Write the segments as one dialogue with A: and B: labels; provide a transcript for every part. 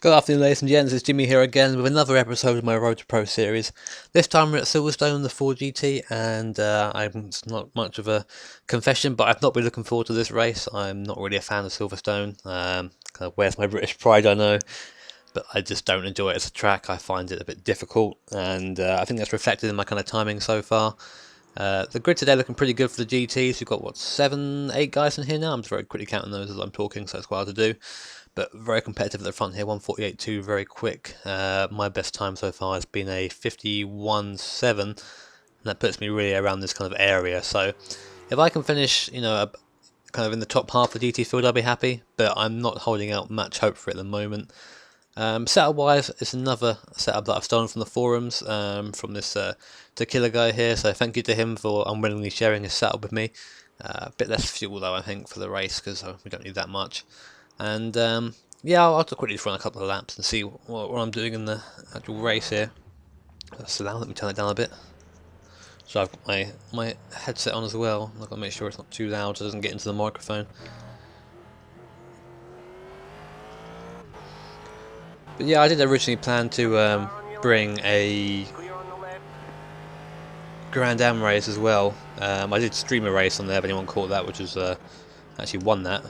A: Good afternoon, ladies and gents, it's Jimmy here again with another episode of my Road to Pro series. This time we're at Silverstone, the 4GT, and it's not much of a confession, but I've not been looking forward to this race. I'm not really a fan of Silverstone. Kind of where's my British pride, I know, but I just don't enjoy it as a track. I find it a bit difficult, and I think that's reflected in my kind of timing so far. The grid today looking pretty good for the GTs. We've got, what, 7, 8 guys in here now? I'm just very quickly counting those as I'm talking, so it's quite hard to do. But very competitive at the front here, 148.2, very quick. My best time so far has been a 51.7, and that puts me really around this kind of area. So if I can finish, kind of in the top half of the GT field, I'll be happy, but I'm not holding out much hope for it at the moment. Setup wise, it's another setup that I've stolen from the forums, from this Tequila guy here, so thank you to him for unwillingly sharing his setup with me. A bit less fuel though, I think, for the race, because we don't need that much. And yeah, I'll just quickly run a couple of laps and see what I'm doing in the actual race here. So now let me turn it down a bit. So I've got my headset on as well. I've got to make sure it's not too loud so it doesn't get into the microphone. But yeah, I did originally plan to bring a Grand Am race as well. I did stream a race on there if anyone caught that, which was actually won that.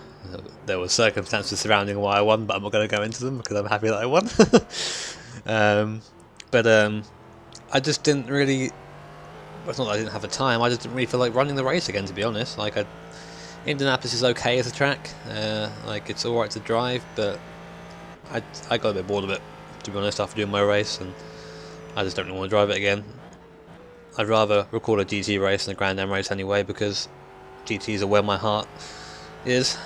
A: There were circumstances surrounding why I won, but I'm not going to go into them because I'm happy that I won. I just didn't really. It's not that I didn't have the time. I just didn't really feel like running the race again, to be honest. Like, Indianapolis is okay as a track. Like, it's all right to drive, but I got a bit bored of it, to be honest, after doing my race, and I just don't really want to drive it again. I'd rather record a GT race than a Grand Am race anyway, because GTs are where my heart is.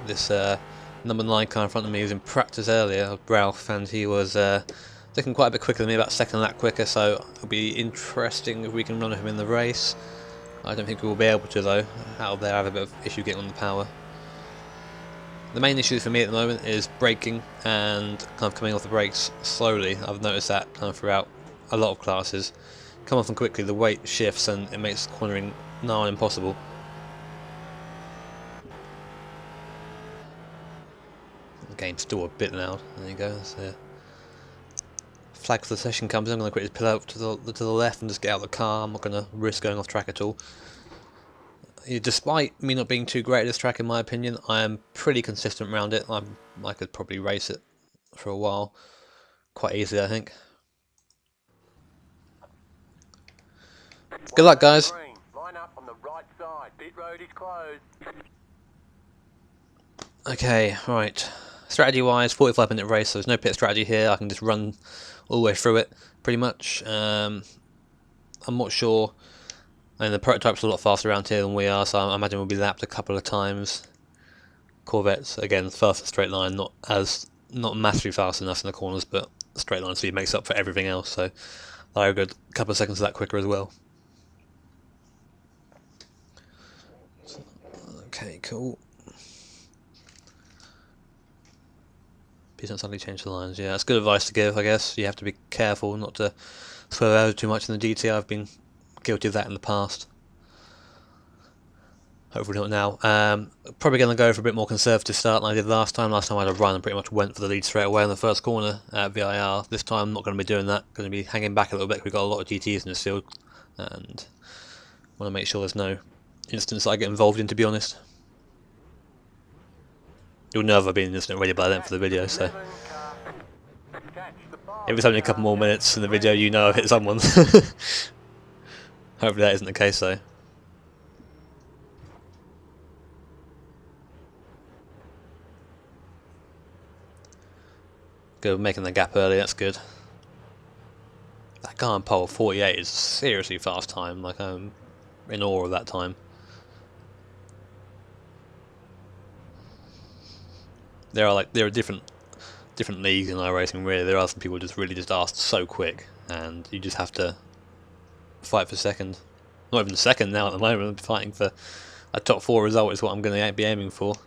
A: This number 9 car in front of me was in practice earlier, Ralph, and he was looking quite a bit quicker than me, about a second lap quicker, so it'll be interesting if we can run him in the race. I don't think we will be able to though. Out there I have a bit of issue getting on the power. The main issue for me at the moment is braking and kind of coming off the brakes slowly. I've noticed that kind of throughout a lot of classes. Come off them quickly, the weight shifts and it makes cornering nigh on impossible. The game's still a bit loud. There you go. So, flag for the session comes in. I'm going to quickly pull out to the left and just get out of the car. I'm not going to risk going off track at all. Despite me not being too great at this track, in my opinion, I am pretty consistent around it. I could probably race it for a while, quite easily, I think. Good luck, guys. Okay, right. Strategy-wise, 45-minute race, so there's no pit strategy here. I can just run all the way through it, pretty much. I'm not sure. And the prototype's a lot faster around here than we are, so I imagine we'll be lapped a couple of times. Corvettes, again, fast straight line, not massively fast enough in the corners, but straight line speed makes up for everything else, so I'll go a couple of seconds of that quicker as well. Okay, cool. Please don't suddenly change the lines. Yeah, that's good advice to give, I guess. You have to be careful not to swerve out too much in the GT. I've been guilty of that in the past. Hopefully not now. Probably going to go for a bit more conservative start than I did last time. Last time I had a run and pretty much went for the lead straight away in the first corner at VIR. This time I'm not going to be doing that. Going to be hanging back a little bit. We've got a lot of GTs in this field, and want to make sure there's no instance that I get involved in, to be honest. You'll know I've been in this already by the length of the video, so if it's only a couple more minutes in the video, you know I've hit someone. Hopefully that isn't the case though. Good, making the gap early, that's good. That guy on pole 48 is seriously fast time, like I'm in awe of that time. There are different leagues in iRacing, really. There are some people just really are so quick, and you just have to fight for second. Not even second now at the moment. I'm fighting for a top 4 result is what I'm going to be aiming for.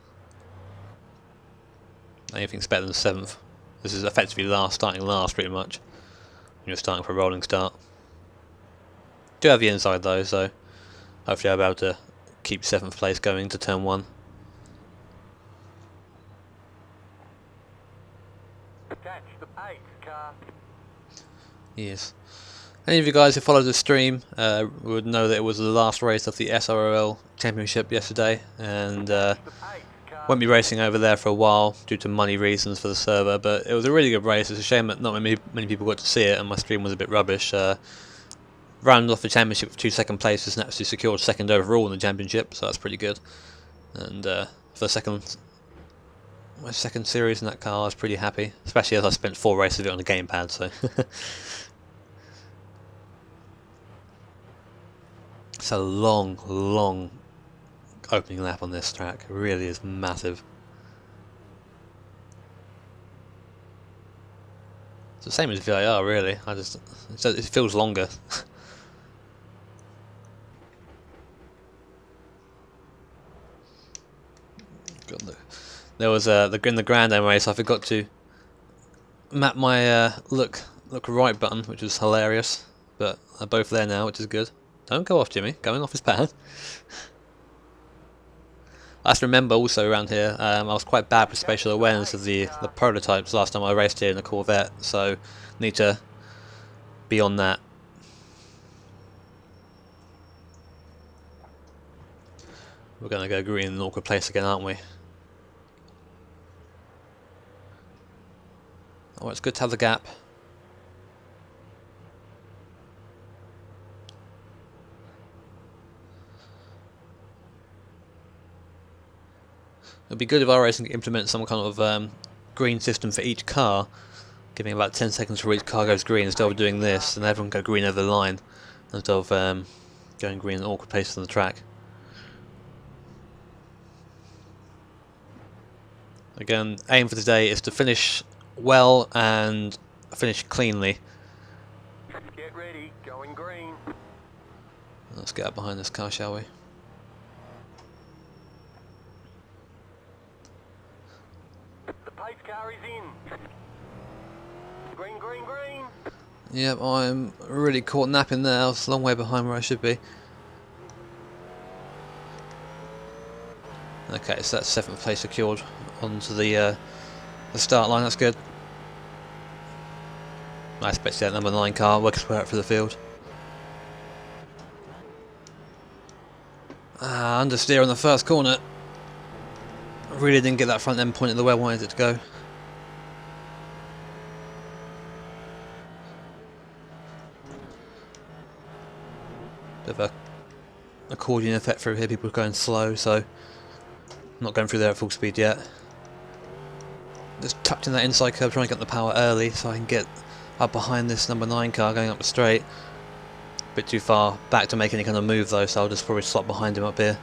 A: Anything's better than 7th. This is effectively starting last, pretty much. You're starting for a rolling start. Do have the inside though, so hopefully I'll be able to keep 7th place going to turn 1.
B: Catch the 8 car.
A: Yes. Any of you guys who followed the stream would know that it was the last race of the SRL Championship yesterday, and won't be racing over there for a while due to money reasons for the server, but it was a really good race. It's a shame that not many people got to see it and my stream was a bit rubbish. Rounded off the championship with 2 second places and actually secured second overall in the championship, so that's pretty good. And for my second series in that car, I was pretty happy, especially as I spent 4 races of it on the gamepad, so... It's a long opening lap on this track. It really is massive. It's the same as VIR, really. It feels longer. There was in the Grand Am race, I forgot to map my look right button, which was hilarious. But they're both there now, which is good. Don't go off, Jimmy. Going off is bad. I have to remember also around here, I was quite bad with spatial awareness of the prototypes last time I raced here in the Corvette, so need to be on that. We're going to go green in an awkward place again, aren't we? Oh, it's good to have the gap. It'd be good if our racing could implement some kind of green system for each car, giving about 10 seconds for each car goes green instead of doing this, and everyone go green over the line instead of going green in awkward places on the track. Again, aim for today is to finish well and finish cleanly.
B: Get ready, going green.
A: Let's get up behind this car, shall we?
B: The pace car is in. Green, green, green.
A: Yep, I'm really caught napping there. I was a long way behind where I should be. Okay, so that's 7th place secured onto the start line. That's good. I expect to see that number 9 car work its way out for the field. Understeer on the first corner. Really didn't get that front end pointed the way I wanted it to go. Bit of a accordion effect through here. People are going slow, so I'm not going through there at full speed yet. Just tucked in that inside curve, trying to get the power early so I can get up behind this number 9 car going up the straight. A bit too far back to make any kind of move though, so I'll just probably slot behind him up here.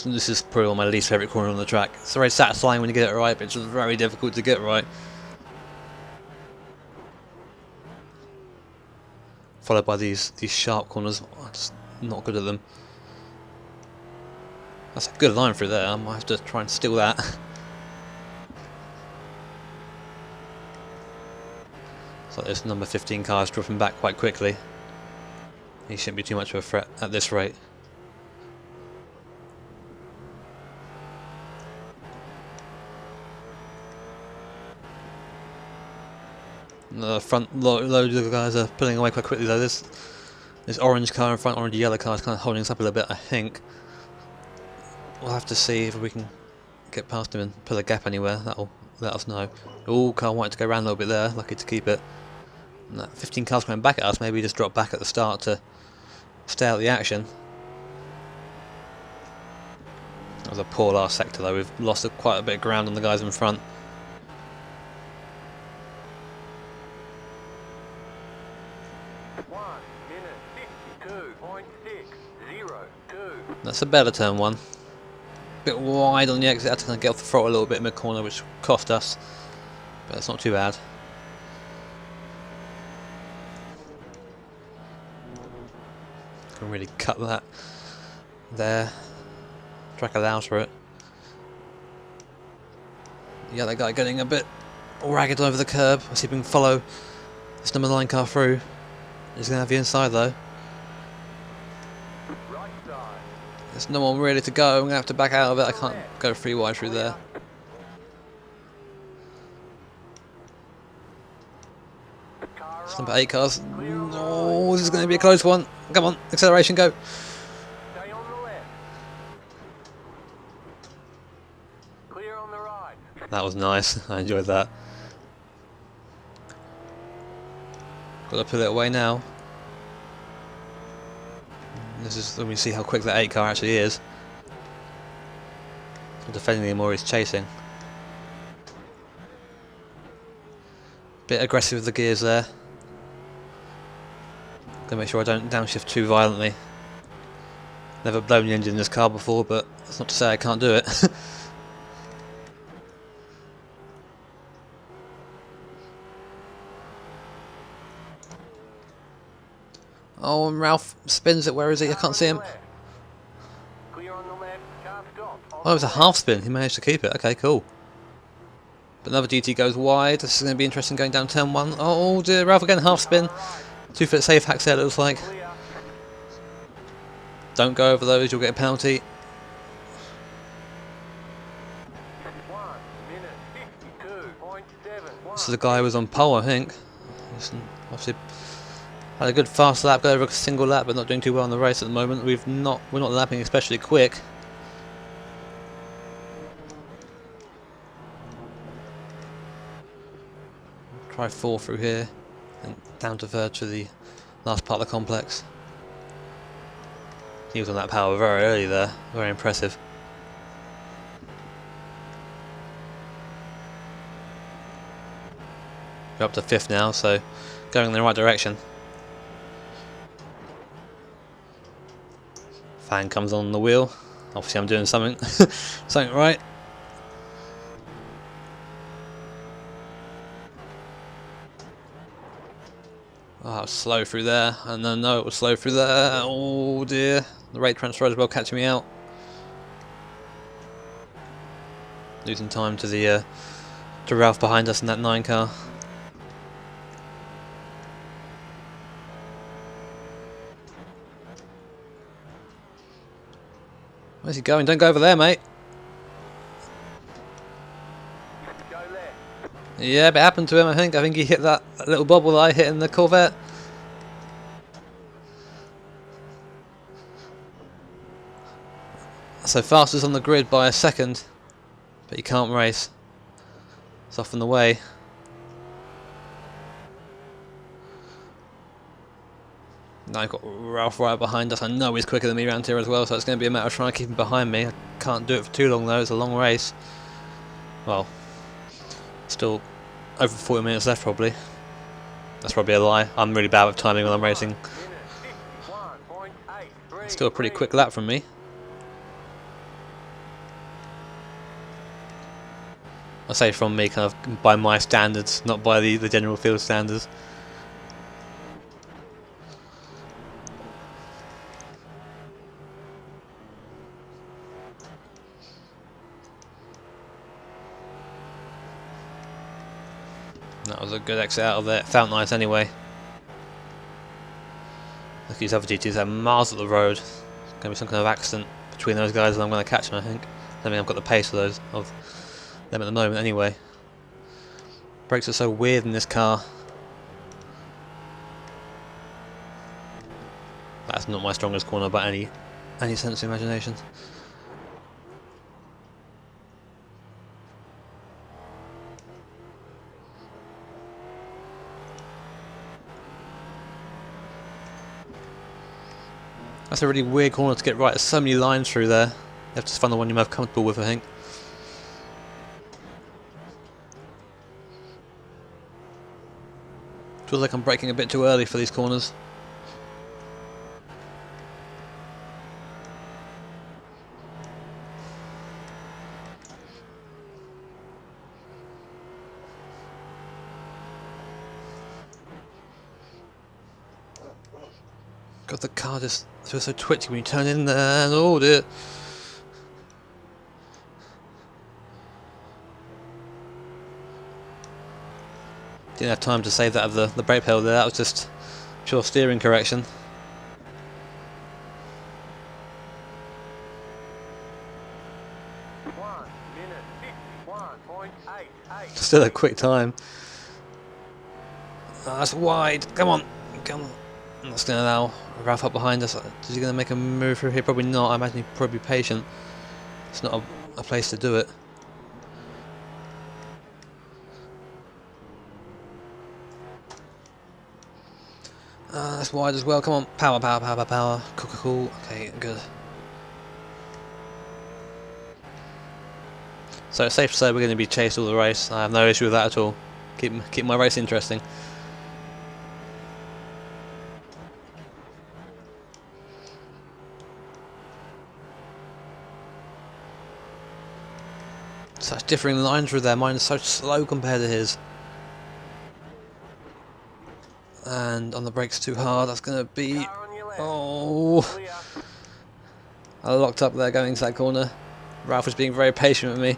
A: This is probably one of my least favourite corner on the track. It's very satisfying when you get it right, but it's just very difficult to get right. Followed by these sharp corners. I'm just not good at them. That's a good line through there. I might have to try and steal that. So this number 15 car is dropping back quite quickly. He shouldn't be too much of a threat at this rate. The front load of the guys are pulling away quite quickly though. This orange car in front, orange yellow car is kind of holding us up a little bit, I think. We'll have to see if we can get past him and pull a gap anywhere. That'll let us know. Oh, car wanted to go around a little bit there, lucky to keep it. And that 15 cars coming back at us, maybe just drop back at the start to stay out the action. That was a poor last sector though. We've lost quite a bit of ground on the guys in front. That's a better turn one. Bit wide on the exit, had to kind of get off the throttle a little bit in mid-corner, which cost us. But it's not too bad. Can really cut that there. Track allows for it. The other guy getting a bit ragged over the curb. Let's see if we can follow this number 9 car through. He's going to have the inside though.
B: Right side.
A: There's no one ready to go. I'm going to have to back out of it. I can't go 3 wide through there. It's number 8 cars. Oh, this is going to be a close one. Come on, acceleration, go.
B: Stay on the left. Clear on the right.
A: That was nice. I enjoyed that. Got to put it away now. This is when we see how quick that 8 car actually is. I'm defending him or he's chasing. Bit aggressive with the gears there. Gonna make sure I don't downshift too violently. Never blown the engine in this car before, but that's not to say I can't do it. Oh, and Ralph spins it. Where is he? I can't see him.
B: Clear on the left. Car stop.
A: Oh, it was a half spin. He managed to keep it. Okay, cool. But another GT goes wide. This is going to be interesting going down turn 1. Oh dear, Ralph again, half spin. 2-foot safe hacks there, it looks like.
B: Clear.
A: Don't go over those, you'll get a penalty.
B: 1 minute 52.7.
A: So the guy was on pole, I think. He's obviously had a good fast lap, got over a single lap, but not doing too well in the race at the moment. We're not lapping especially quick. Try 4 through here, and down to third to the last part of the complex. He was on that power very early there, very impressive. We're up to 5th now, so going in the right direction. Fan comes on the wheel. Obviously I'm doing something, something right. Oh, it was slow through there, and then no, it was slow through there. Oh dear, the rate transfer as well catching me out. Losing time to the to Ralph behind us in that 9 car. Where's he going? Don't go over there, mate.
B: Go left.
A: Yeah, it happened to him, I think. I think he hit that little bubble that I hit in the Corvette. So fastest on the grid by a second, but he can't race. It's off in the way. Now I've got Ralph right behind us. I know he's quicker than me around here as well, so it's going to be a matter of trying to keep him behind me. I can't do it for too long though, it's a long race. Well, still over 40 minutes left probably. That's probably a lie. I'm really bad with timing when I'm racing. Still a pretty quick lap from me. I say from me, kind of by my standards, not by the general field standards. That was a good exit out of there. It felt nice anyway. Look at these other GTs, they're miles up the road. There's going to be some kind of accident between those guys and I'm going to catch them, I think. I don't think I've got the pace of those, of them at the moment anyway. Brakes are so weird in this car. That's not my strongest corner by any sense of imagination. That's a really weird corner to get right. There's so many lines through there. You have to find the one you're most comfortable with, I think. Feels like I'm braking a bit too early for these corners. God, the car just feels so twitchy when you turn in there, and oh dear. Didn't have time to save that of the brake pedal there, that was just pure steering correction. still a quick time. That's wide. Come on. Come on. That's going to allow Ralph up behind us. Is he going to make a move through here? Probably not. I imagine he'd probably be patient. It's not a place to do it. That's wide as well. Come on. Power, power, power, power. Cool, cool, cool. Okay, good. So it's safe to say we're going to be chased all the race. I have no issue with that at all. Keep my race interesting. Such differing lines through there. Mine is so slow compared to his. And on the brakes too hard. That's going to be... Oh! I locked up there going into that corner. Ralph was being very patient with me.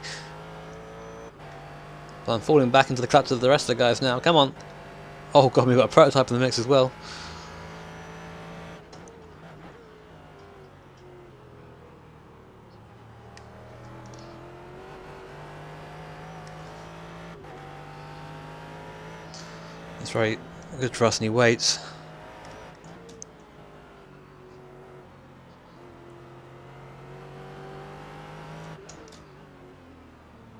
A: But I'm falling back into the clutch of the rest of the guys now. Come on. Oh god, we've got a prototype in the mix as well. That's very good for us, and he waits.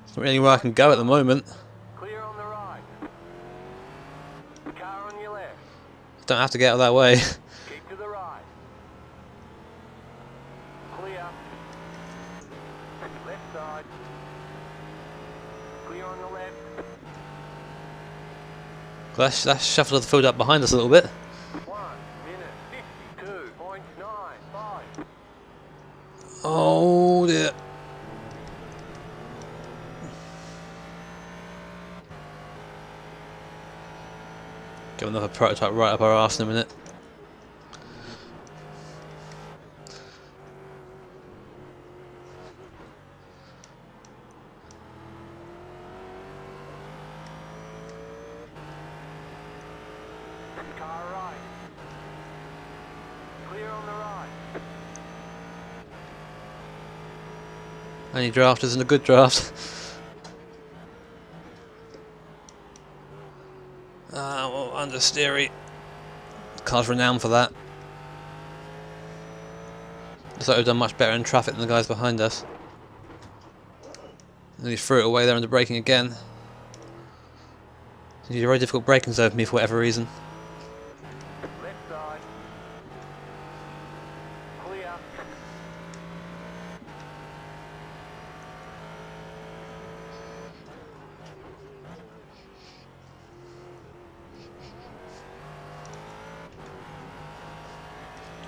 A: There's not really anywhere I can go at the moment.
B: Clear on the right. Car on your left.
A: Don't have to get out of that way.
B: Keep to the right. Clear. Left side. Clear on the left.
A: Let's shuffle the field up behind us a little bit.
B: 1 minute 52.95.
A: Oh dear. Give another prototype right up our arse in a minute.
B: Car right. Clear on the right.
A: Any draft isn't a good draft. Well, understeery. Car's renowned for that. Looks like we've done much better in traffic than the guys behind us. And he threw it away there under braking again. It's a very difficult braking zone for me for whatever reason.
B: Left side. Clear.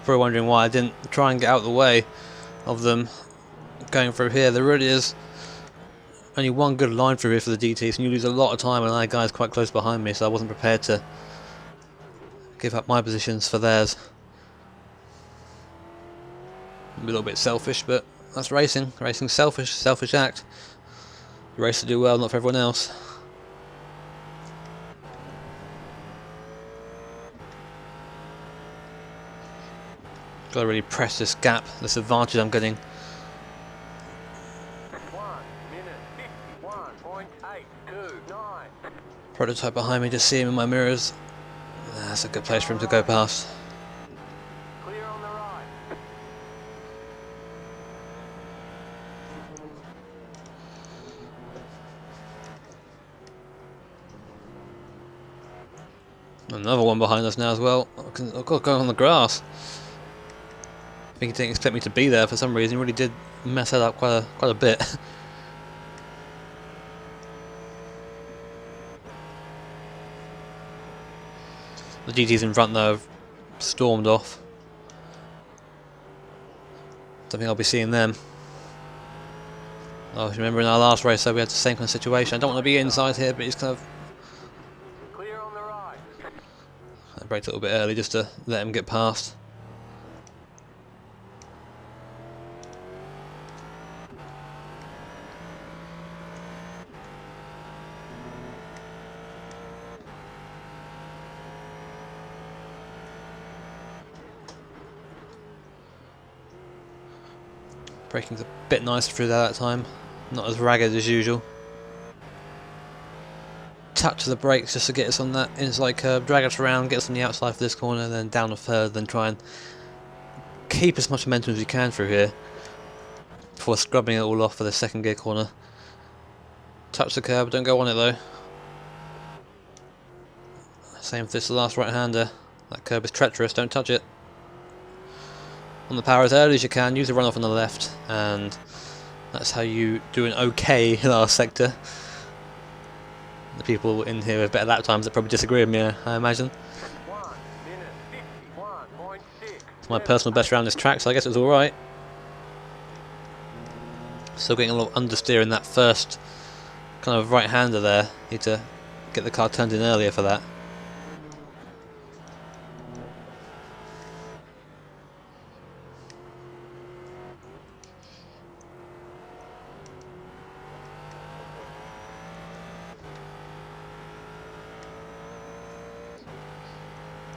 A: Probably wondering why I didn't try and get out of the way of them going through here. There really is only one good line through here for the DTs, and you lose a lot of time, and that guy's quite close behind me, so I wasn't prepared to give up my positions for theirs. A little bit selfish, but that's racing. Racing's selfish, selfish act. You race to do well, not for everyone else. Got to really press this gap, this advantage I'm getting.
B: 1 minute 51.829.
A: Prototype behind me, just see him in my mirrors. That's a good place for him to go past.
B: Clear on the right.
A: Another one behind us now as well. I've got going on the grass. I think he didn't expect me to be there for some reason. He really did mess that up quite a bit. The GTs in front though have stormed off. Don't think I'll be seeing them. Oh, remember in our last race, so we had the same kind of situation. I don't want to be inside here, but he's kind of...
B: Clear on the right.
A: I braked a little bit early just to let him get past. Braking's a bit nicer through there that time, not as ragged as usual. touch of the brakes just to get us on that inside curb, drag us around, get us on the outside for this corner, then down a third, then try and keep as much momentum as we can through here before scrubbing it all off for the second gear corner. Touch the curb, don't go on it though. Same for this last right-hander. That curb is treacherous, don't touch it. On the power as early as you can, use the runoff on the left, and that's how you do an okay last sector. The people in here with better lap times that probably disagree with me, I imagine.
B: 1 minute 51.6.
A: It's my personal best round this track, so I guess it was alright. Still getting a little understeer in that first kind of right-hander there. Need to get the car turned in earlier for that.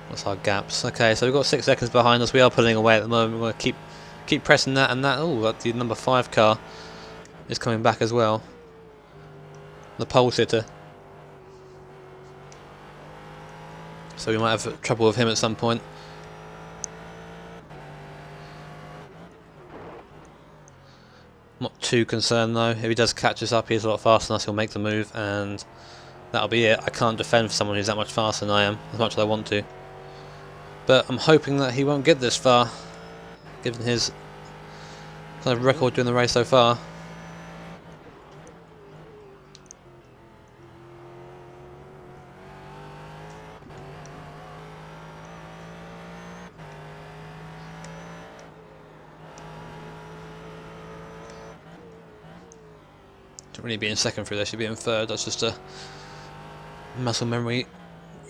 A: That's our gaps. Okay, so we've got 6 seconds behind us. We are pulling away at the moment. We're going to keep pressing that, and that. Oh, the number 5 car is coming back as well. The pole sitter. So we might have trouble with him at some point. Not too concerned though. If he does catch us up, he's a lot faster than us. He'll make the move, and that'll be it. I can't defend for someone who's that much faster than I am, as much as I want to. But I'm hoping that he won't get this far, given his kind of record during the race so far. Don't really be in second through this, should be in third. That's just a muscle memory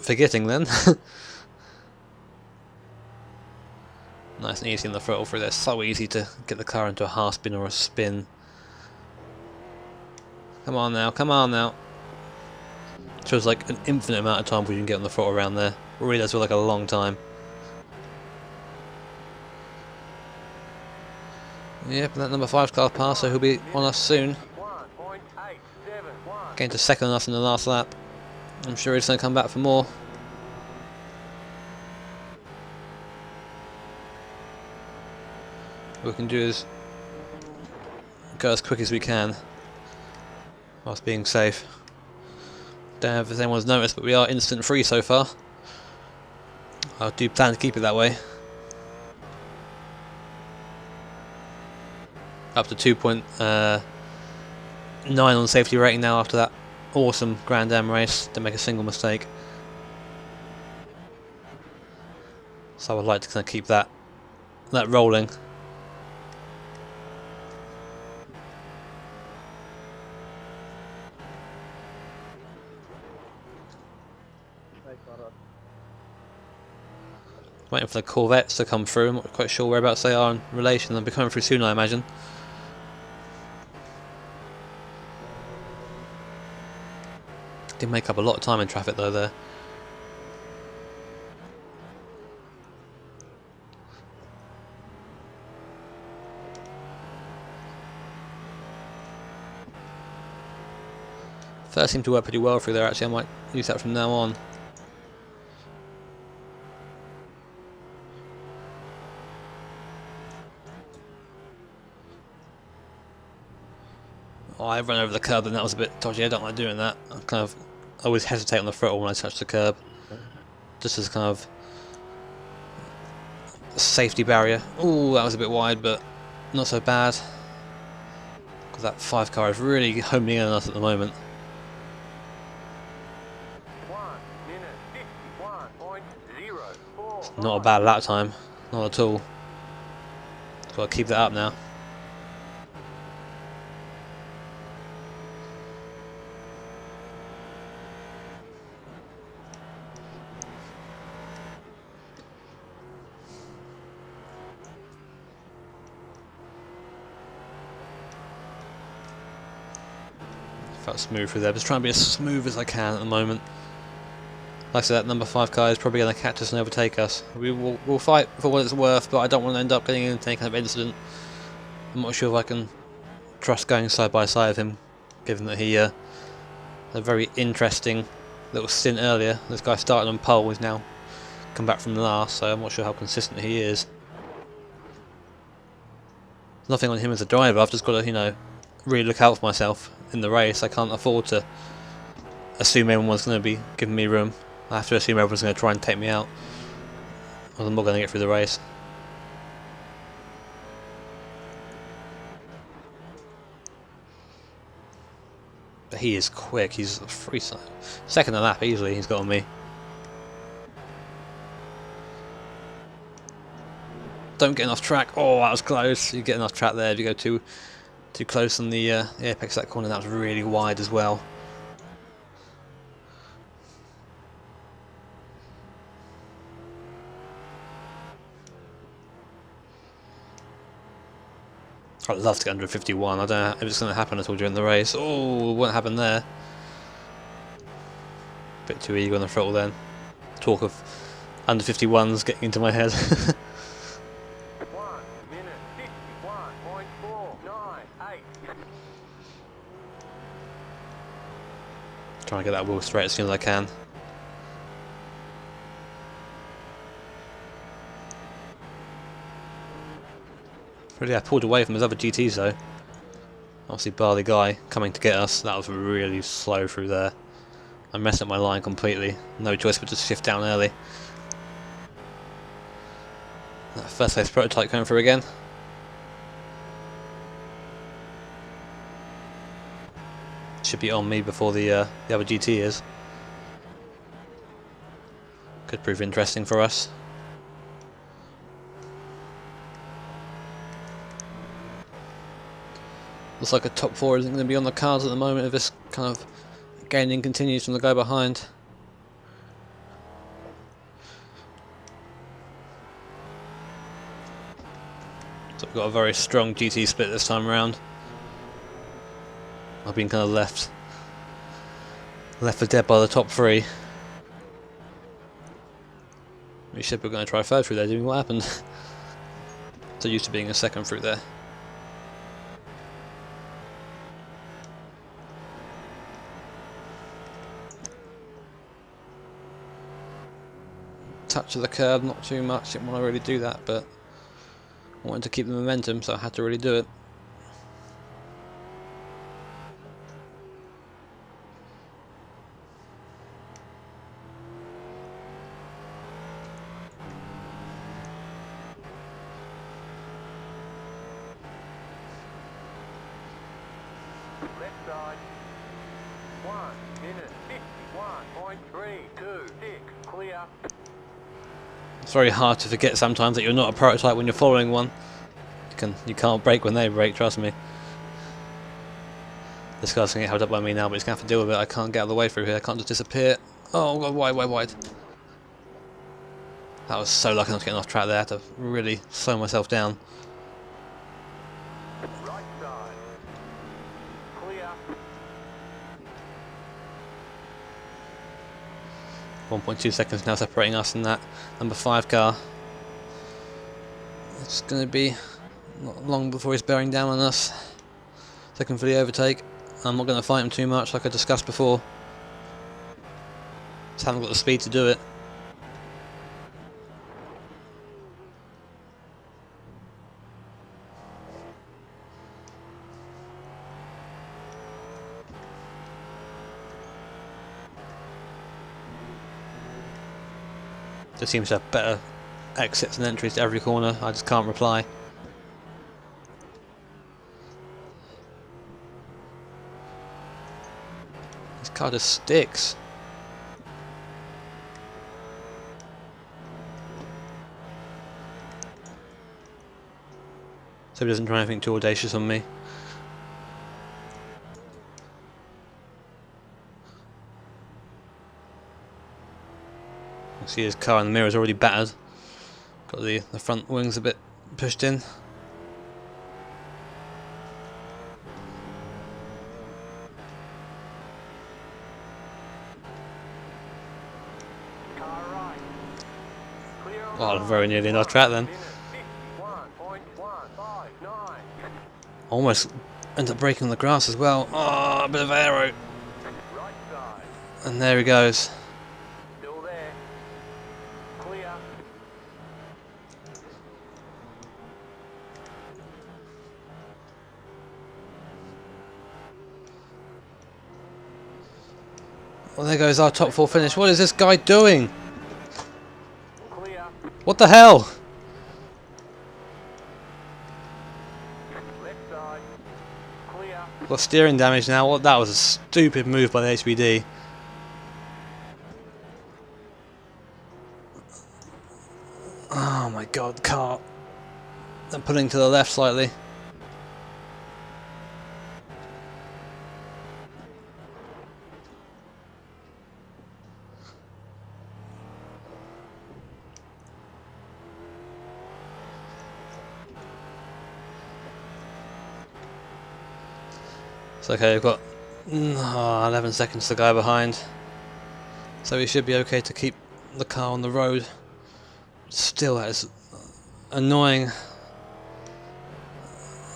A: forgetting then. Nice and easy on the throttle through there. So easy to get the car into a half spin or a spin. Come on now, come on now. Feels like an infinite amount of time we can get on the throttle around there. It really does feel like a long time. Yep, and that number 5 car passed, so he'll be on us soon. Getting to second on us in the last lap. I'm sure he's going to come back for more. What we can do is go as quick as we can whilst being safe. Don't know if anyone's noticed, but we are instant free so far. I do plan to keep it that way. Up to 2.9 on safety rating now after that awesome Grand Am race. Didn't make a single mistake. So I would like to kind of keep that rolling. Waiting for the Corvettes to come through. I'm not quite sure whereabouts they are in relation. They'll be coming through soon, I imagine. Did make up a lot of time in traffic though there. First seemed to work pretty well through there actually. I might use that from now on. Oh, I ran over the curb and that was a bit dodgy. I don't like doing that. I kind of always hesitate on the throttle when I touch the curb. Just as kind of a safety barrier. Ooh, that was a bit wide, but not so bad. Because that 5 car is really homing in on us at the moment.
B: 1 minute 51.04.
A: It's not a bad lap time. Not at all. Got to keep that up now. Felt smooth through there, just trying to be as smooth as I can at the moment. Like I said, that number 5 car is probably going to catch us and overtake us. We'll fight for what it's worth, but I don't want to end up getting into any kind of incident. I'm not sure if I can trust going side by side with him, given that he has a very interesting little stint earlier. This guy started on pole, he's now come back from last, so I'm not sure how consistent he is. Nothing on him as a driver, I've just got to, you know, really look out for myself in the race. I can't afford to assume everyone's going to be giving me room. I have to assume everyone's going to try and take me out, or I'm not going to get through the race. But he is quick, he's free second a lap easily, he's got on me. Don't get off track. Oh, that was close. You're getting off track there if you go too close on the apex of that corner. That was really wide as well. I'd love to get under 51. I don't know if it's going to happen at all during the race. Oh, it won't happen there. Bit too eager on the throttle then. Talk of under 51s getting into my head.
B: 1:51.498.
A: Trying to get that wheel straight as soon as I can. Really, I pulled away from his other GTs though. Obviously, bar the guy coming to get us. That was really slow through there. I messed up my line completely. No choice but to shift down early. That first place prototype coming through again. Should be on me before the other GT is. Could prove interesting for us. Looks like a top 4 isn't going to be on the cards at the moment if this kind of gaining continues from the guy behind. So we've got a very strong GT split this time around. I've been kind of left for dead by the top 3. We said we were going to try third through there, didn't we? What happened? So used to being a second through there. Touch of the curb, not too much. Didn't want to really do that, but I wanted to keep the momentum, so I had to really do it.
B: Left side. 1:51.326. Clear.
A: It's very hard to forget sometimes that you're not a prototype when you're following one. You can't brake when they brake, trust me. This guy's going to get held up by me now, but he's going to have to deal with it. I can't get out of the way through here. I can't just disappear. Oh, God, wide. That was so lucky not getting off track there. I had to really slow myself down.
B: Right side. Clear.
A: 1.2 seconds now separating us and that number 5 car. It's going to be not long before he's bearing down on us. Looking for the overtake. I'm not going to fight him too much like I discussed before. Just haven't got the speed to do it. Just seems to have better exits and entries to every corner. I just can't reply. This car just sticks. So he doesn't try anything too audacious on me. See his car in the mirror is already battered. Got the front wings a bit pushed in.
B: Car right. Clear on
A: Oh,
B: the
A: very nearly off track then.
B: 1:51.159.
A: Almost ended up breaking on the grass as well. Oh, a bit of aero.
B: Right side.
A: And there he goes.
B: Still there. Clear.
A: Well, there goes our top 4 finish. What is this guy doing?
B: Clear.
A: What the hell?
B: Left side. Clear.
A: Got steering damage now. What? That was a stupid move by the HBD. Oh my god, car. I'm pulling to the left slightly. It's okay, we've got 11 seconds to go behind. So we should be okay to keep the car on the road. Still, that is annoying.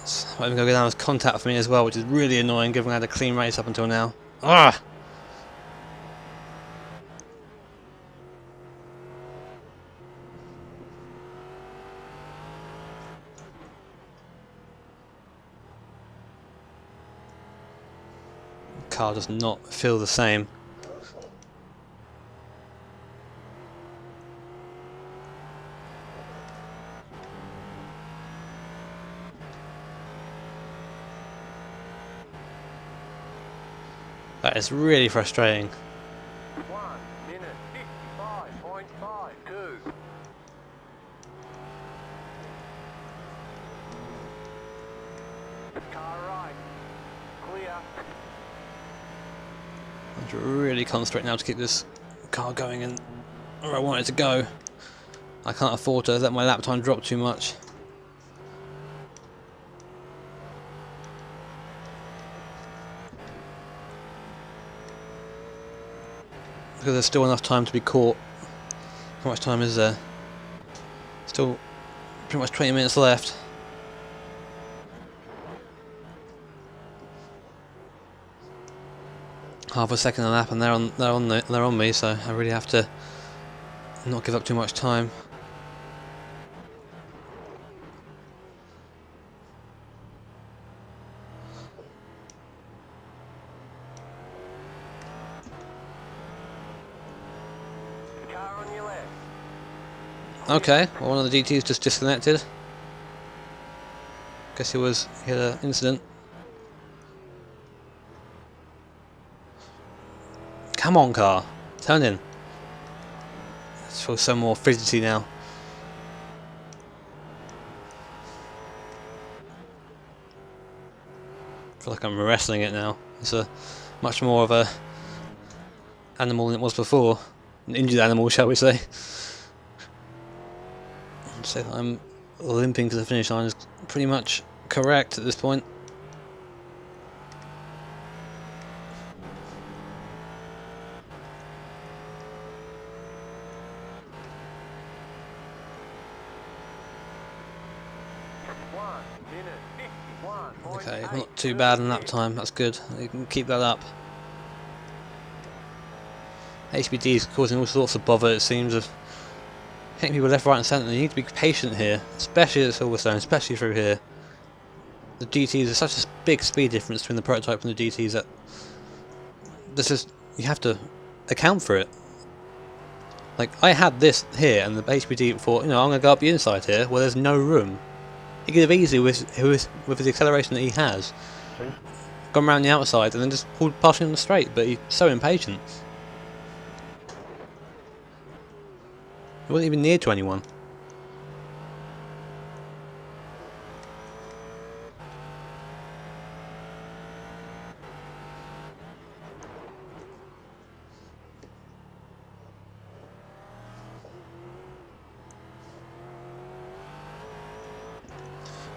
A: It's not even going to go down as contact for me as well, which is really annoying given I had a clean race up until now. Ah! The car does not feel the same. That is really frustrating.
B: 1 minute 55.52. Car right. Clear.
A: I have to really concentrate now to keep this car going in where I want it to go. I can't afford to let my lap time drop too much. Because there's still enough time to be caught. How much time is there? Still pretty much 20 minutes left. Half a second a lap and they're on me, so I really have to not give up too much time.
B: Car on your left.
A: Okay, well, one of the DTs just disconnected. Guess he had an incident. Come on, car, turn in. It feels so more fidgety now. I feel like I'm wrestling it now. It's a much more of a animal than it was before. An injured animal, shall we say. I'd say that I'm limping to the finish line is pretty much correct at this point. Okay, not too bad in lap time, that's good. You can keep that up. HBD is causing all sorts of bother, it seems, of hitting people left, right and centre. You need to be patient here, especially at Silverstone, especially through here. The GTs are such a big speed difference between the prototype and the GTs that you have to account for it. Like, I had this here and the HBD thought, I'm going to go up the inside here where there's no room. He could have easily, with the acceleration that he has, gone around the outside and then just pulled past him on the straight, but he's so impatient. He wasn't even near to anyone.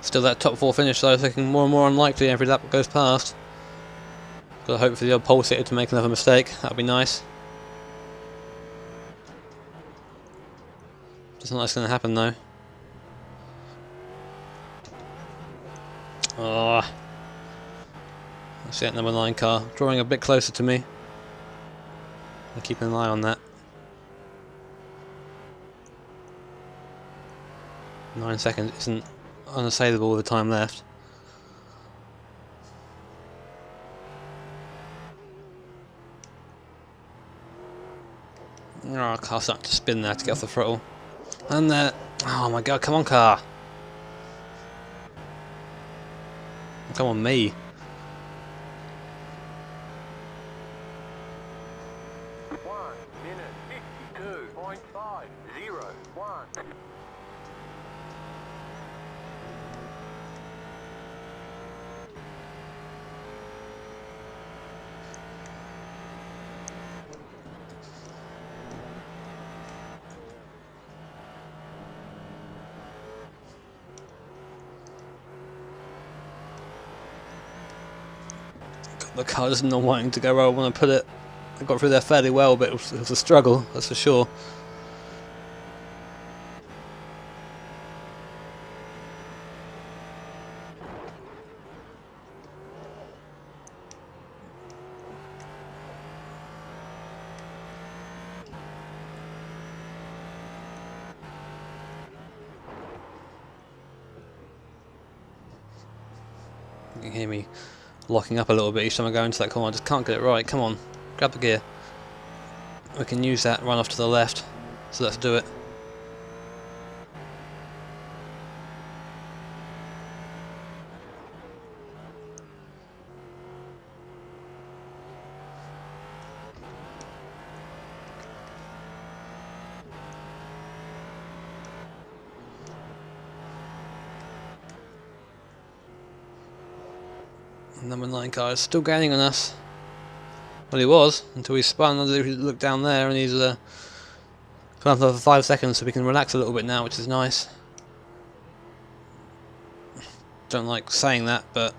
A: Still that top 4 finish though, looking more and more unlikely every lap that goes past. Gotta hope for the old pole sitter to make another mistake, that'd be nice. Doesn't look like it's going to happen though. Ah, I see that number 9 car drawing a bit closer to me. I'm keeping an eye on that. 9 seconds isn't unassailable with the time left. Oh, car's starting to spin there to get off the throttle. And there. Oh my god, come on, car. Come on, me. The car is not wanting to go where I want to put it. I got through there fairly well, but it was a struggle, that's for sure. You can hear me locking up a little bit each time I go into that corner. I just can't get it right. Come on, grab the gear. We can use that run off to the left, so let's do it. Number 9 car is still gaining on us. Well, he was until he spun. I look down there, and he's gone up for 5 seconds, so we can relax a little bit now, which is nice. Don't like saying that, but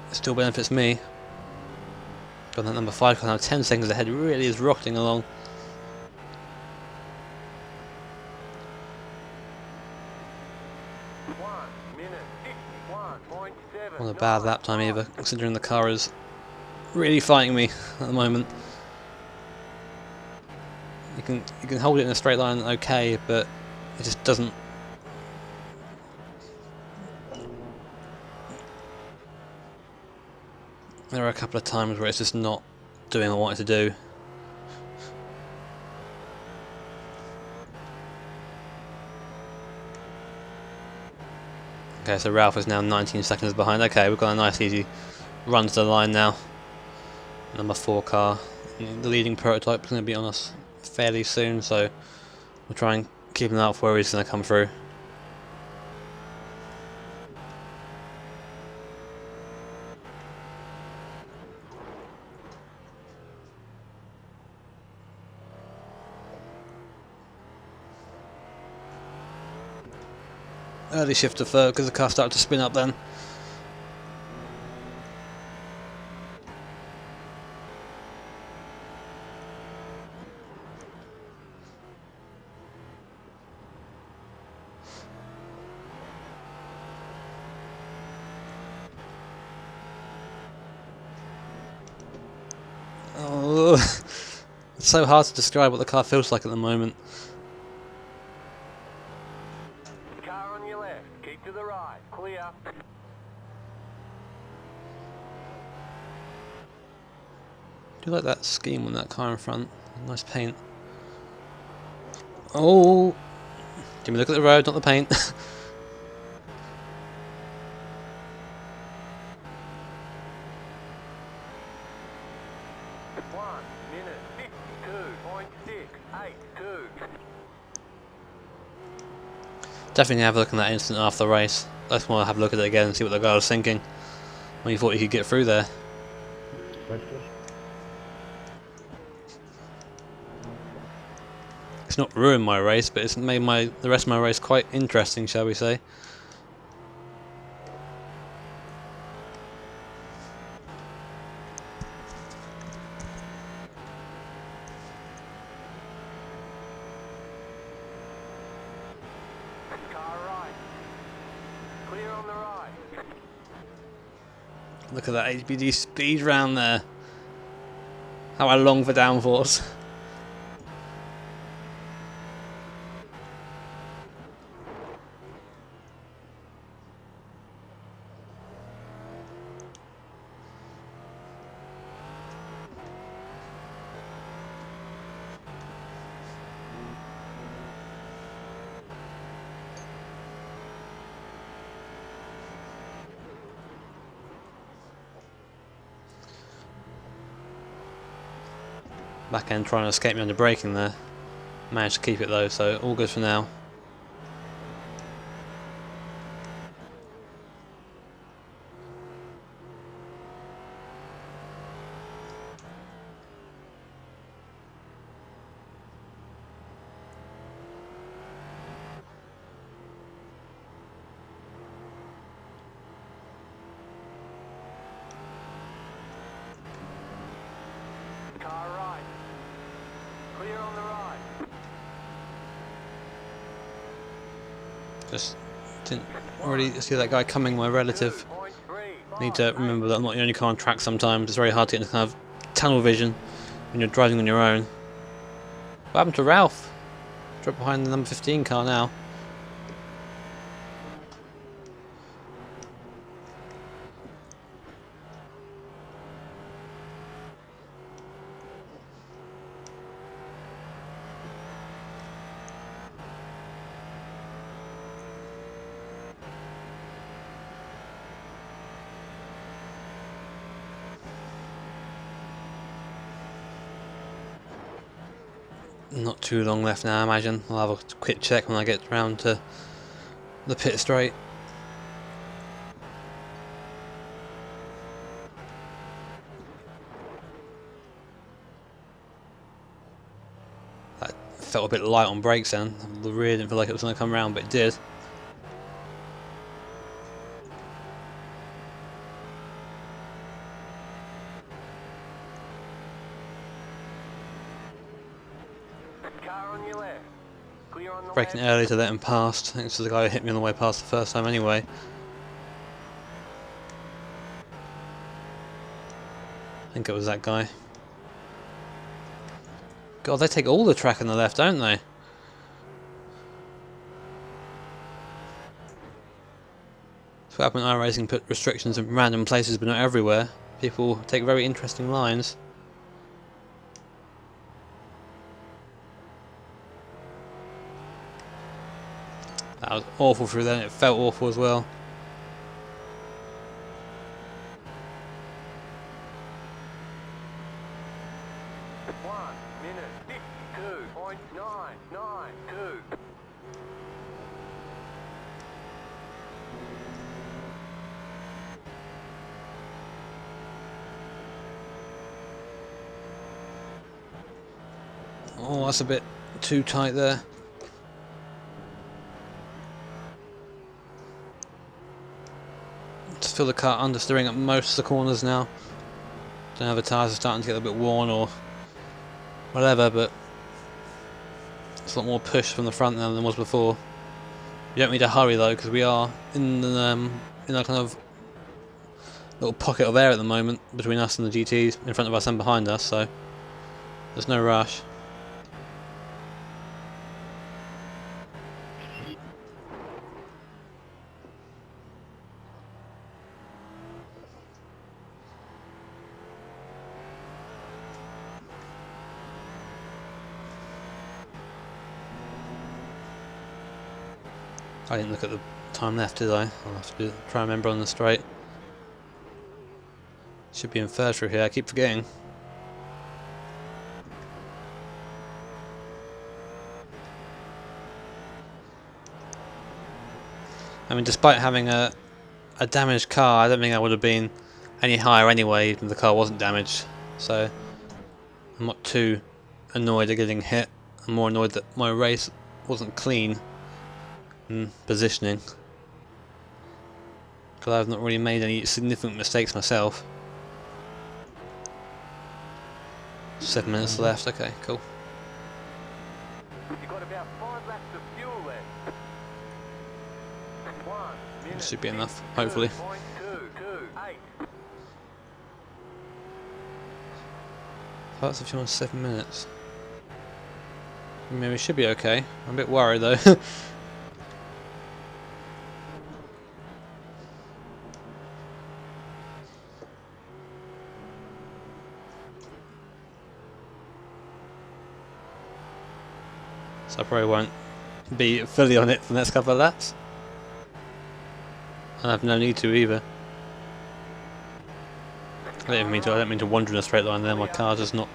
A: it still benefits me. Got that number 5 car now 10 seconds ahead. Really is rocketing along. Not a bad lap time either, considering the car is really fighting me at the moment. You can hold it in a straight line okay, but it just doesn't. There are a couple of times where it's just not doing what I want it to do. Okay, so Ralph is now 19 seconds behind. Okay, we've got a nice easy run to the line now. Number 4 car. The leading prototype is going to be on us fairly soon, so we'll try and keep an eye out for where he's going to come through. Early shift to third because the car started to spin up then. Oh, it's so hard to describe what the car feels like at the moment.
B: Car on your left, keep to the right, clear.
A: I do like that scheme on that car in front. Nice paint. Oh! Give me a look at the road, not the paint.
B: 1:52.682.
A: Definitely have a look at that instant after the race. I just want to have a look at it again and see what the guy was thinking when he thought he could get through there. It's not ruined my race, but it's made the rest of my race quite interesting, shall we say.
B: Car right. Clear on the right.
A: Look at that HBD speed round there. How I long for downforce. Back end trying to escape me under braking there. Managed to keep it though, so all good for now.
B: Car right. Clear on the right.
A: Just didn't really see that guy coming, my relative.
B: 2.3.
A: Need to remember that I'm not the only car on track sometimes. It's very hard to get into kind of tunnel vision when you're driving on your own. What happened to Ralph? Dropped behind the number 15 car now. Not too long left now, I imagine. I'll have a quick check when I get round to the pit straight. That felt a bit light on brakes then. The rear didn't feel like it was going to come round, but it did.
B: Car on your left. Clear on the
A: Braking
B: left.
A: early to let him past, thanks to the guy who hit me on the way past the first time anyway. I think it was that guy. God, they take all the track on the left, don't they? That's what happened when iRacing put restrictions in random places but not everywhere. People take very interesting lines. That was awful through then, it felt awful as well.
B: One minute 52.992.
A: Oh, that's a bit too tight there. Just feel the car understeering at most of the corners now. Don't know if the tyres are starting to get a bit worn or whatever, but it's a lot more push from the front now than there was before. You don't need to hurry though, because we are in a kind of little pocket of air at the moment between us and the GTs in front of us and behind us, so there's no rush. I didn't look at the time left, did I? I'll have to try and remember on the straight. Should be in third through here, I keep forgetting. I mean, despite having a damaged car, I don't think I would have been any higher anyway, even if the car wasn't damaged. So, I'm not too annoyed at getting hit. I'm more annoyed that my race wasn't clean in positioning. Because I've not really made any significant mistakes myself. 7 minutes left, okay, cool.
B: You've got about 5 laps of fuel left. 1 minute
A: Should be enough, hopefully.
B: 52.228.
A: Parts of you on 7 minutes. I mean, we should be okay. I'm a bit worried though. So I probably won't be fully on it for the next couple of laps. I have no need to either. I don't mean to wander in a straight line there. My car's just not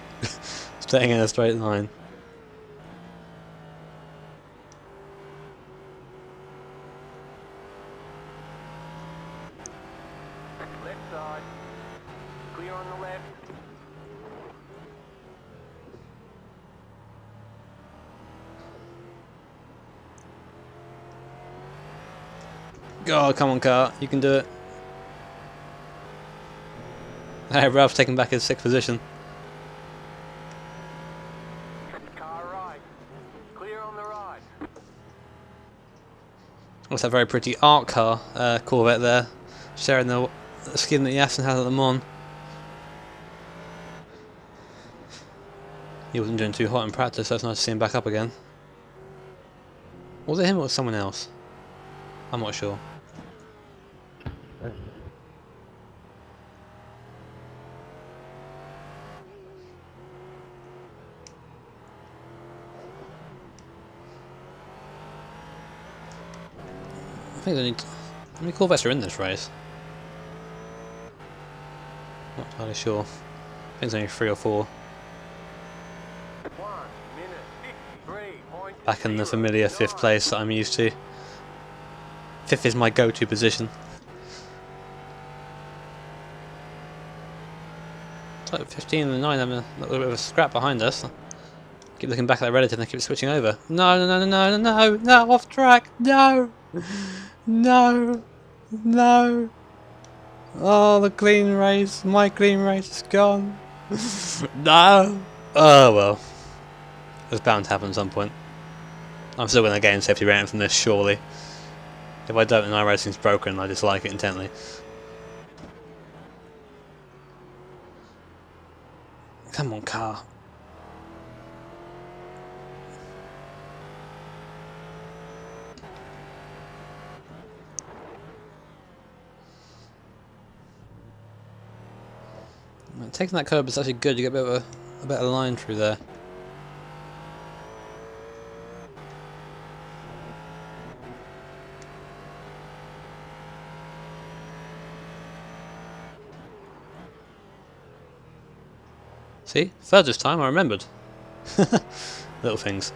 A: staying in a straight line.
B: Left side. Clear on the left.
A: Oh, come on, car, you can do it. Hey, Ralph's taken back his 6th position.
B: Car right. Clear on the right.
A: What's that very pretty art car Corvette there, sharing the skin that Yasin has at the Mon. He wasn't doing too hot in practice, so it's nice to see him back up again. Was it him or someone else? I'm not sure. I think they need. How many Corvettes are in this race? Not entirely sure. I think there's only 3 or 4.
B: 1 minute 53.0.
A: Back in the familiar 5th place that I'm used to. 5th is my go-to position. It's like 15 and 9 having a little bit of a scrap behind us. Keep looking back at that relative and they keep switching over. No, no, no, no, no, no, no, off track, no! No! No! Oh, the clean race, my clean race is gone. No! Oh well. It's bound to happen at some point. I'm still going to gain safety rating from this, surely. If I don't, then iRacing's broken, I dislike it intently. Come on, car. Taking that curb is actually good, you get a bit of a better line through there. See? Third this time, I remembered. Little things.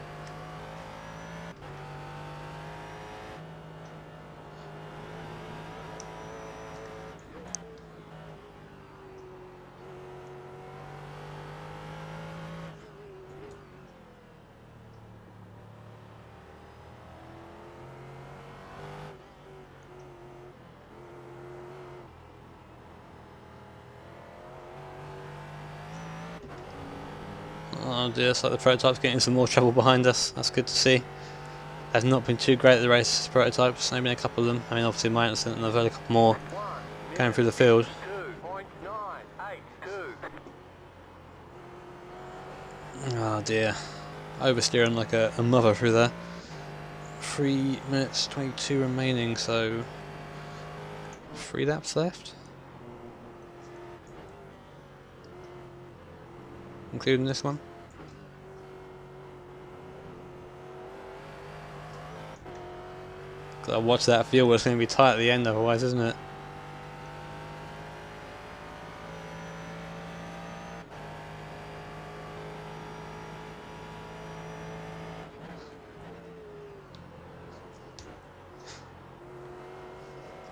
A: Oh dear, it's like the prototype's getting some more trouble behind us. That's good to see. Has not been too great at the race, prototypes, maybe a couple of them. I mean, obviously my accident and I've had a couple more going through the field.
B: 2.982.
A: Oh dear. Oversteering like a mother through there. 3 minutes 22 remaining, so 3 laps left. Including this one. Gotta watch that fuel, it's going to be tight at the end otherwise, isn't it?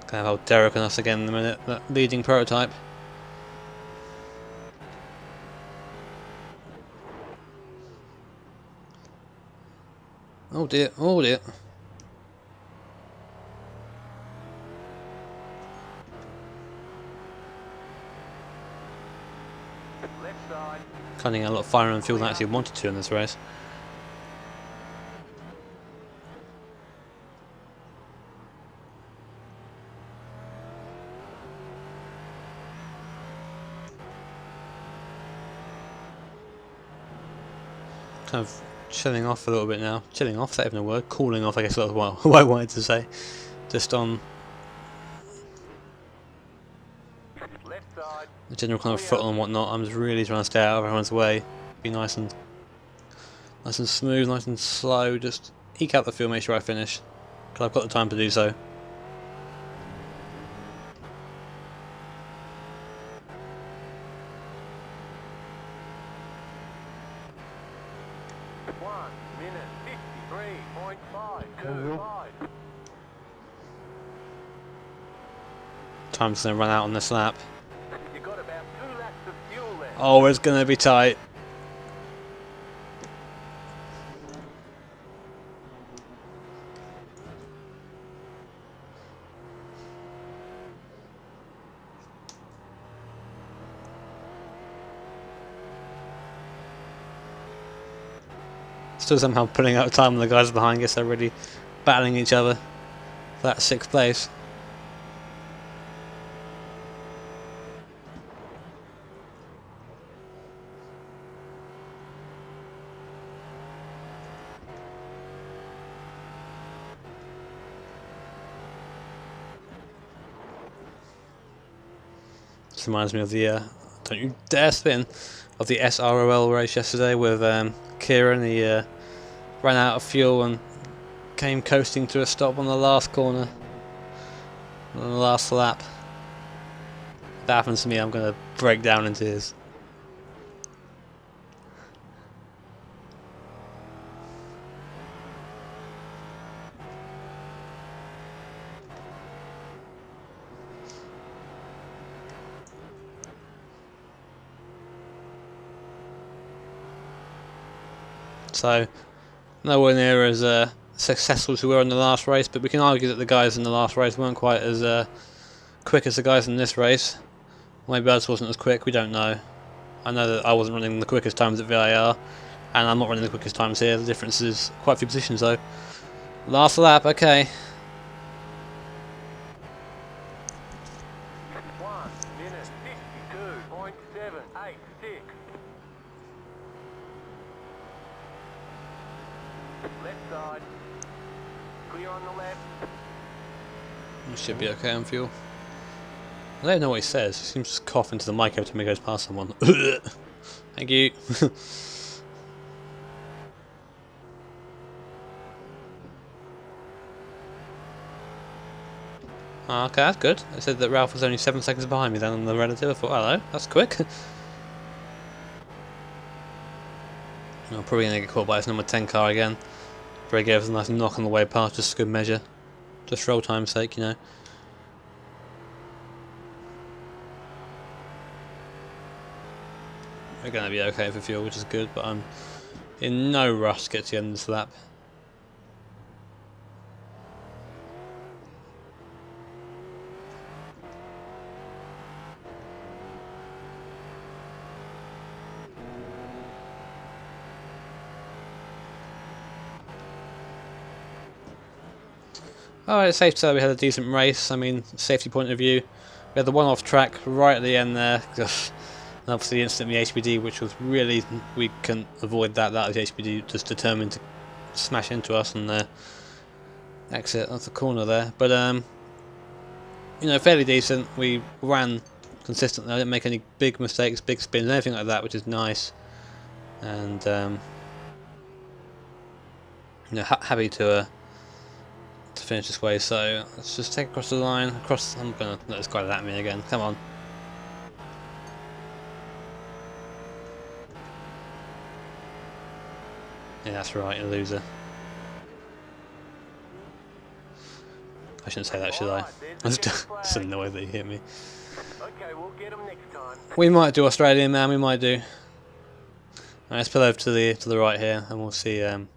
A: Gonna have old Derek on us again in a minute, that leading prototype. Oh dear, oh dear.
B: Left side.
A: Cutting a lot of fire and fuel than I actually wanted to in this race. kind of chilling off a little bit now. Chilling off, is that even a word? Cooling off, I guess that's what I wanted to say. Just on
B: Left side.
A: the general kind of throttle and whatnot. I'm just really trying to stay out of everyone's way. Be nice and smooth, nice and slow. Just eke out the fuel, make sure I finish. Because I've got the time to do so. Time's going to run out on this lap.
B: You got about 2 laps of fuel left.
A: Oh, it's going to be tight. Still somehow pulling out time when the guys behind us are really battling each other for that 6th place. This reminds me of the don't you dare spin of the SROL race yesterday with Kieran. He ran out of fuel and came coasting to a stop on the last corner on the last lap. If that happens to me, I'm going to break down in tears. So, nowhere near as successful as we were in the last race, but we can argue that the guys in the last race weren't quite as quick as the guys in this race. Maybe ours wasn't as quick, we don't know. I know that I wasn't running the quickest times at VIR, and I'm not running the quickest times here. The difference is quite a few positions though. Last lap, okay.
B: 1 minute 52.786. Left side. Clear on the left.
A: We should be okay on fuel. I don't know what he says. He seems to cough into the mic every time he goes past someone. Thank you. Okay, that's good. It said that Ralph was only 7 seconds behind me then on the relative. I thought, hello, that's quick. I'm probably going to get caught by this number 10 car again. But he gave us a nice knock on the way past, just for good measure. Just for old time's sake, you know. We're going to be okay for fuel, which is good, but I'm in no rush to get to the end of this lap. Alright, it's safe to say we had a decent race. I mean, safety point of view, we had the one off track right at the end there. And obviously the incident with the HPD, which was really, we couldn't avoid that. That was the HPD just determined to smash into us and exit off the corner there. But you know, fairly decent. We ran consistently. I didn't make any big mistakes, big spins, anything like that, which is nice. And you know, happy to finish this way. So let's just take across the line. I'm gonna let this guy at me again. Come on. Yeah, that's right, you loser. I shouldn't say that, should I? I'm just annoyed that he hit me.
B: Okay, we'll get him next time.
A: We might do Australian, man. We might do. Right, let's pull over to the right here, and we'll see the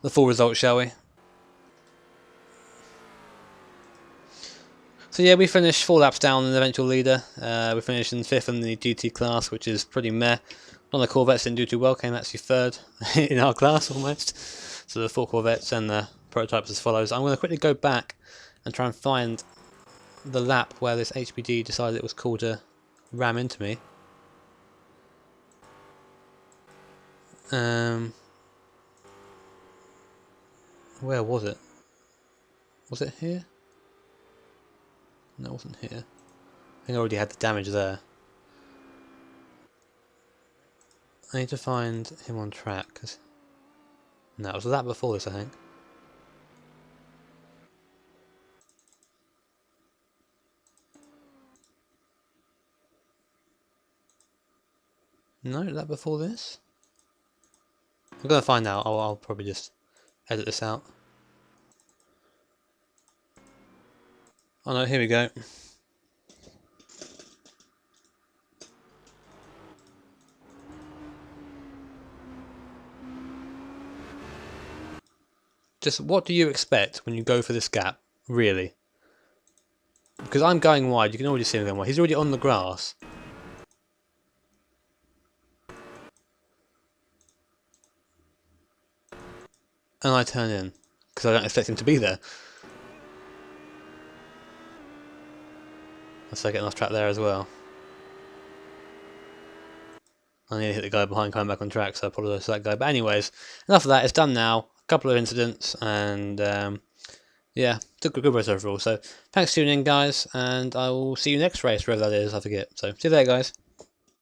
A: full result, shall we? So yeah, we finished 4 laps down in the eventual leader. We finished in 5th in the GT class, which is pretty meh. One of the Corvettes didn't do too well, came actually 3rd in our class almost. So the 4 Corvettes and the prototypes as follows. I'm going to quickly go back and try and find the lap where this HPD decided it was cool to ram into me. Where was it? Was it here? No, it wasn't here. I think I already had the damage there. I need to find him on track. No, it was that before this, I think. No, that before this? I'm gonna find out. I'll probably just edit this out. Oh no, here we go. Just what do you expect when you go for this gap, really? Because I'm going wide, you can already see him going wide. He's already on the grass. And I turn in, because I don't expect him to be there. So I get off track there as well. I need to hit the guy behind coming back on track, so I apologise to that guy. But anyways, enough of that, it's done now. A couple of incidents, and yeah, it's a good race overall. So thanks for tuning in, guys, and I will see you next race, wherever that is, I forget. So see you there, guys.